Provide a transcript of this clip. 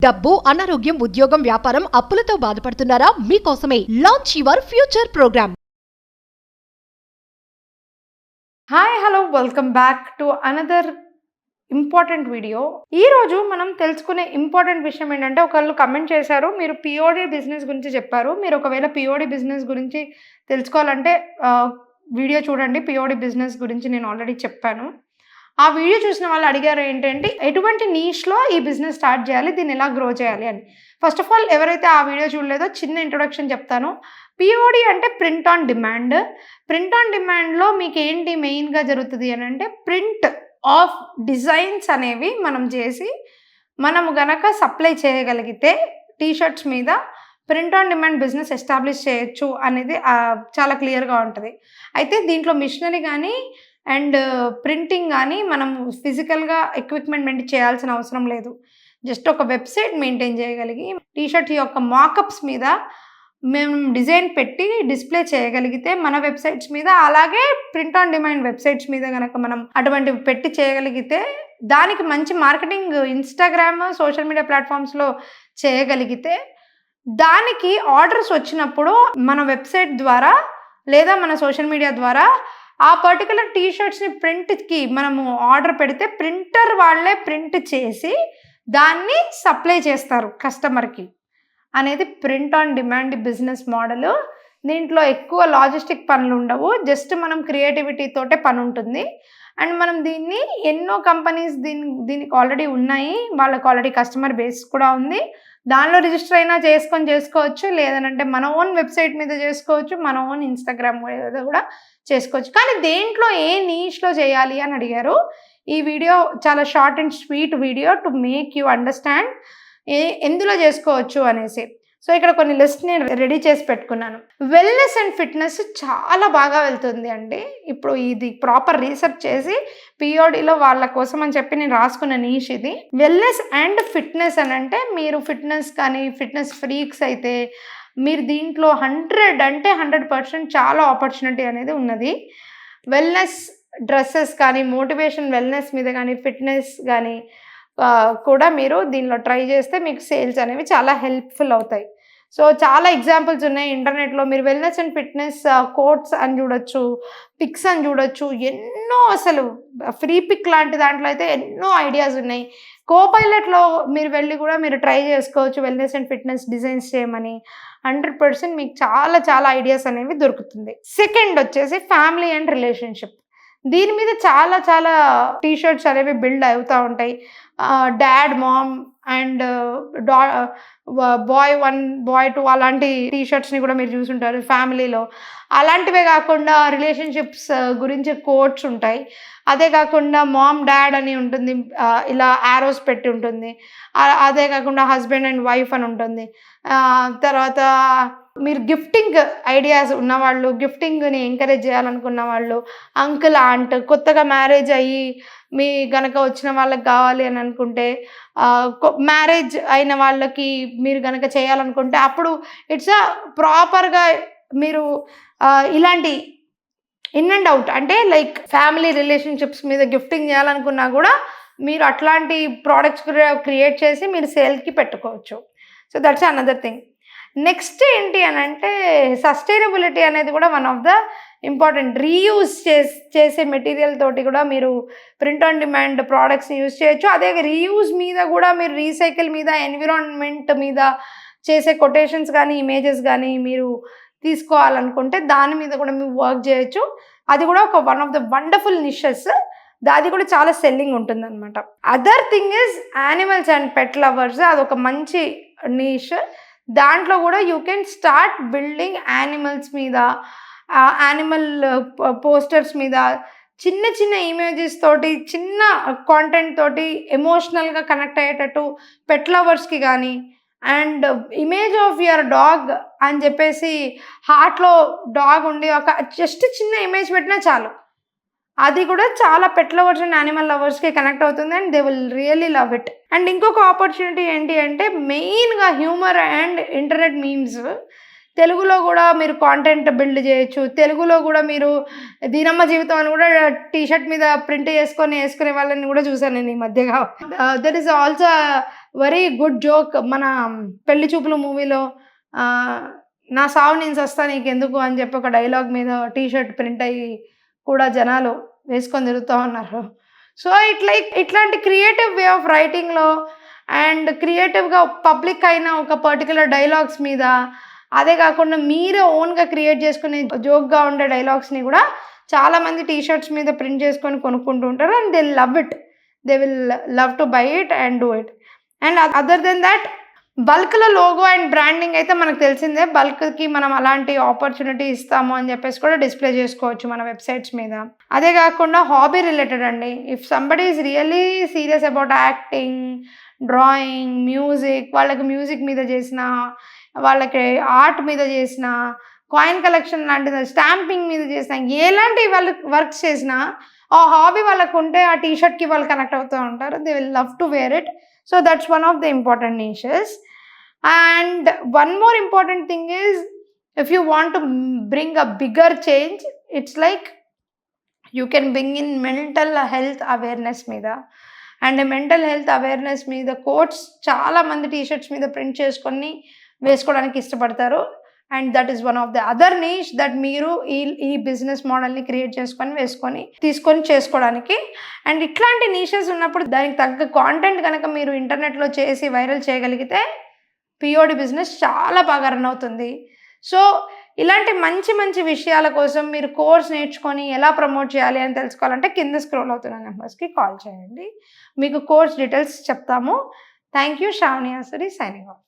డబ్బు, అనారోగ్యం, ఉద్యోగం, వ్యాపారం, అప్పులతో బాధపడుతున్నారా? మీకోసమే launch your future programme. Hi hello welcome back to another important video. ఈరోజు మనం తెలుసుకునే ఇంపార్టెంట్ విషయం ఏంటంటే, ఒకళ్ళు కమెంట్ చేశారు, మీరు పిఓడి బిజినెస్ గురించి చెప్పారు. మీరు ఒకవేళ పిఓడి బిజినెస్ గురించి తెలుసుకోవాలంటే వీడియో చూడండి. పిఓడి బిజినెస్ గురించి నేను ఆల్రెడీ చెప్పాను. ఆ వీడియో చూసిన వాళ్ళు అడిగారు ఏంటంటే, ఎటువంటి నీష్లో ఈ బిజినెస్ స్టార్ట్ చేయాలి, దీన్ని ఎలా గ్రో చేయాలి అని. ఫస్ట్ ఆఫ్ ఆల్ ఎవరైతే ఆ వీడియో చూడలేదో చిన్న ఇంట్రొడక్షన్ చెప్తాను. పిఓడి అంటే print on demand. Print on డిమాండ్లో మీకు ఏంటి మెయిన్గా జరుగుతుంది అని అంటే, ప్రింట్ ఆఫ్ డిజైన్స్ అనేవి మనం చేసి మనము గనక సప్లై చేయగలిగితే టీషర్ట్స్ మీద print on demand business establish చేయొచ్చు అనేది చాలా క్లియర్గా ఉంటుంది. అయితే దీంట్లో మిషనరీ కానీ అండ్ ప్రింటింగ్ కానీ మనం ఫిజికల్గా ఎక్విప్మెంట్ చేయాల్సిన అవసరం లేదు. జస్ట్ ఒక వెబ్సైట్ మెయింటైన్ చేయగలిగి టీషర్ట్ యొక్క మాకప్స్ మీద మేము డిజైన్ పెట్టి డిస్ప్లే చేయగలిగితే మన వెబ్సైట్స్ మీద, అలాగే ప్రింట్ ఆన్ డిమాండ్ వెబ్సైట్స్ మీద కనుక మనం అటువంటివి పెట్టి చేయగలిగితే, దానికి మంచి మార్కెటింగ్ ఇన్స్టాగ్రామ్ సోషల్ మీడియా ప్లాట్ఫామ్స్లో చేయగలిగితే, దానికి ఆర్డర్స్ వచ్చినప్పుడు మన వెబ్సైట్ ద్వారా లేదా మన సోషల్ మీడియా ద్వారా ఆ పర్టికులర్ టీషర్ట్స్ని ప్రింట్కి మనము ఆర్డర్ పెడితే ప్రింటర్ వాళ్ళే ప్రింట్ చేసి దాన్ని సప్లై చేస్తారు కస్టమర్కి అనేది print on demand business model. దీంట్లో ఎక్కువ లాజిస్టిక్ పనులు ఉండవు, జస్ట్ మనం క్రియేటివిటీతోటే పని ఉంటుంది. అండ్ మనం దీన్ని ఎన్నో కంపెనీస్ దీనికి ఆల్రెడీ ఉన్నాయి, వాళ్ళకి ఆల్రెడీ కస్టమర్ బేస్ కూడా ఉంది. దానిలో రిజిస్టర్ అయినా చేసుకోవచ్చు, లేదనంటే మన ఓన్ వెబ్సైట్ మీద చేసుకోవచ్చు, మన ఓన్ ఇన్స్టాగ్రామ్ మీద కూడా చేసుకోవచ్చు. కానీ దేంట్లో ఏ నీష్లో చేయాలి అని అడిగారు. ఈ వీడియో చాలా short and sweet video to make you understand ఎందులో చేసుకోవచ్చు అనేసి. సో ఇక్కడ కొన్ని లిస్ట్ నేను రెడీ చేసి పెట్టుకున్నాను. వెల్నెస్ అండ్ ఫిట్నెస్ చాలా బాగా వెళ్తుంది అండి. ఇప్పుడు ఇది ప్రాపర్ రీసెర్చ్ చేసి పిఓడిలో వాళ్ళ కోసం అని చెప్పి నేను రాసుకున్న నీష్ ఇది. వెల్నెస్ అండ్ ఫిట్నెస్ అని అంటే, మీరు ఫిట్నెస్ కానీ ఫిట్నెస్ ఫ్రీక్స్ అయితే మీరు దీంట్లో 100% చాలా ఆపర్చునిటీ అనేది ఉన్నది. వెల్నెస్ డ్రెస్సెస్ కానీ, మోటివేషన్ వెల్నెస్ మీద కానీ, ఫిట్నెస్ కానీ కూడా మీరు దీనిలో ట్రై చేస్తే మీకు సేల్స్ అనేవి చాలా హెల్ప్ఫుల్ అవుతాయి. సో చాలా ఎగ్జాంపుల్స్ ఉన్నాయి ఇంటర్నెట్లో. మీరు వెల్నెస్ అండ్ ఫిట్నెస్ కోట్స్ అని చూడొచ్చు, పిక్స్ అని చూడొచ్చు, ఎన్నో అసలు ఫ్రీ పిక్ లాంటి దాంట్లో అయితే ఎన్నో ఐడియాస్ ఉన్నాయి. కోపైలట్లో మీరు వెళ్ళి కూడా మీరు ట్రై చేసుకోవచ్చు వెల్నెస్ అండ్ ఫిట్నెస్ డిజైన్స్ చేయమని. 100% మీకు చాలా చాలా ఐడియాస్ అనేవి దొరుకుతుంది. సెకండ్ వచ్చేసి ఫ్యామిలీ అండ్ రిలేషన్షిప్. దీని మీద చాలా చాలా టీషర్ట్స్ అనేవి బిల్డ్ అవుతూ ఉంటాయి. Dad, mom and boy 1, boy 2 అలాంటి టీషర్ట్స్ని కూడా మీరు చూసుంటారు ఫ్యామిలీలో. అలాంటివే కాకుండా రిలేషన్షిప్స్ గురించి కోట్స్ ఉంటాయి. అదే కాకుండా మామ్ డాడ్ అని ఉంటుంది, ఇలా యారోస్ పెట్టి ఉంటుంది. అదే కాకుండా హస్బెండ్ అండ్ వైఫ్ అని ఉంటుంది. తర్వాత మీరు గిఫ్టింగ్ ఐడియాస్ ఉన్నవాళ్ళు, గిఫ్టింగ్ని ఎంకరేజ్ చేయాలనుకున్న వాళ్ళు, అంకుల్ ఆంట్, కొత్తగా మ్యారేజ్ అయ్యి మీ గనక వచ్చిన వాళ్ళకి కావాలి అని అనుకుంటే, మ్యారేజ్ అయిన వాళ్ళకి మీరు గనక చేయాలనుకుంటే అప్పుడు ఇట్స్ ప్రాపర్గా మీరు ఇలాంటి ఇన్ అండ్ అవుట్ అంటే లైక్ ఫ్యామిలీ రిలేషన్షిప్స్ మీద గిఫ్టింగ్ చేయాలనుకున్నా కూడా మీరు అట్లాంటి ప్రోడక్ట్స్ క్రియేట్ చేసి మీరు సేల్కి పెట్టుకోవచ్చు. So that's another thing. Next ఏంటి అని అంటే, సస్టైనబిలిటీ అనేది కూడా one of the important. Reuse చేసే మెటీరియల్ తోటి కూడా మీరు ప్రింట్ ఆన్ డిమాండ్ ప్రోడక్ట్స్ని యూజ్ చేయొచ్చు. అదే రీయూజ్ మీద కూడా మీరు రీసైకిల్ మీద, ఎన్విరాన్మెంట్ మీద చేసే కొటేషన్స్ కానీ ఇమేజెస్ కానీ మీరు తీసుకోవాలనుకుంటే దాని మీద కూడా మీరు వర్క్ చేయొచ్చు. అది కూడా ఒక వన్ ఆఫ్ ద వండర్ఫుల్ నిషెస్. అది కూడా చాలా సెల్లింగ్ ఉంటుంది అనమాట. Other thing is animals and pet lovers. అదొక మంచి నిష్. దాంట్లో కూడా you can start building animals మీద, యానిమల్ పోస్టర్స్ మీద, చిన్న చిన్న ఇమేజెస్ తోటి, చిన్న కాంటెంట్ తోటి ఎమోషనల్గా కనెక్ట్ అయ్యేటట్టు పెట్ లవర్స్కి కానీ, and image of your dog అని చెప్పేసి హార్ట్లో డాగ్ ఉండి ఒక జస్ట్ చిన్న ఇమేజ్ పెట్టినా చాలు. అది కూడా చాలా పెట్ లవర్స్ అండ్ యానిమల్ లవర్స్కి కనెక్ట్ అవుతుంది and they will really love it. And ఇంకొక ఆపర్చునిటీ ఏంటి అంటే, మెయిన్గా హ్యూమర్ అండ్ ఇంటర్నెట్ మీమ్స్. తెలుగులో కూడా మీరు కాంటెంట్ బిల్డ్ చేయొచ్చు. తెలుగులో కూడా మీరు దీనమ్మ జీవితం అని కూడా టీషర్ట్ మీద ప్రింట్ వేసుకునే వాళ్ళని కూడా చూసాను నేను ఈ మధ్యగా. That is also very good joke. మన పెళ్లి చూపులు మూవీలో నా సావు నేను సస్తా నీకెందుకు అని చెప్పి ఒక డైలాగ్ మీద టీ షర్ట్ ప్రింట్ అయ్యి కూడా జనాలు వేసుకొని తిరుగుతూ ఉన్నారు. సో ఇట్లాంటి క్రియేటివ్ వే ఆఫ్ రైటింగ్లో అండ్ క్రియేటివ్గా పబ్లిక్ అయిన ఒక పర్టికులర్ డైలాగ్స్ మీద, అదే కాకుండా మీరే ఓన్గా క్రియేట్ చేసుకునే జోక్గా ఉండే డైలాగ్స్ని కూడా చాలామంది టీ షర్ట్స్ మీద ప్రింట్ చేసుకొని కొనుక్కుంటూ ఉంటారు. And they love it, they will love to buy it and do it. And other than that, బల్క్లో లోగో అండ్ బ్రాండింగ్ అయితే మనకు తెలిసిందే. బల్క్కి మనం అలాంటి ఆపర్చునిటీ ఇస్తాము అని చెప్పేసి కూడా డిస్ప్లే చేసుకోవచ్చు మన వెబ్సైట్స్ మీద. అదే కాకుండా హాబీ రిలేటెడ్ అండి. If somebody is really serious about acting, drawing, music, వాళ్ళకి మ్యూజిక్ మీద చేసిన, వాళ్ళకి ఆర్ట్ మీద చేసిన, కాయిన్ కలెక్షన్ లాంటిది, స్టాంపింగ్ మీద చేసిన, ఎలాంటి వాళ్ళు వర్క్స్ చేసినా ఆ హాబీ వాళ్ళకు ఉంటే ఆ టీ షర్ట్కి వాళ్ళు కనెక్ట్ అవుతూ ఉంటారు. They will love to wear it. So that's one of the important niches. And one more important thing is, if you want to bring a bigger change, it's like you can bring in mental health awareness మీద. And mental health awareness మీద quotes చాలామంది T shirts మీద print చేసుకొని వేసుకోవడానికి ఇష్టపడతారు. And that is one of the other niche that మీరు ఈ business మోడల్ని క్రియేట్ చేసుకొని తీసుకొని చేసుకోవడానికి. అండ్ ఇట్లాంటి నీషెస్ ఉన్నప్పుడు దానికి తగ్గ కాంటెంట్ కనుక మీరు ఇంటర్నెట్లో చేసి వైరల్ చేయగలిగితే పిఓడి బిజినెస్ చాలా బాగా రన్ అవుతుంది. సో ఇలాంటి మంచి మంచి విషయాల కోసం మీరు కోర్స్ నేర్చుకొని ఎలా ప్రమోట్ చేయాలి అని తెలుసుకోవాలంటే కింద స్క్రోల్ అవుతున్న నెంబర్స్కి కాల్ చేయండి. మీకు కోర్స్ డీటెయిల్స్ చెప్తాము. Thank you. Sravani Asuri signing of.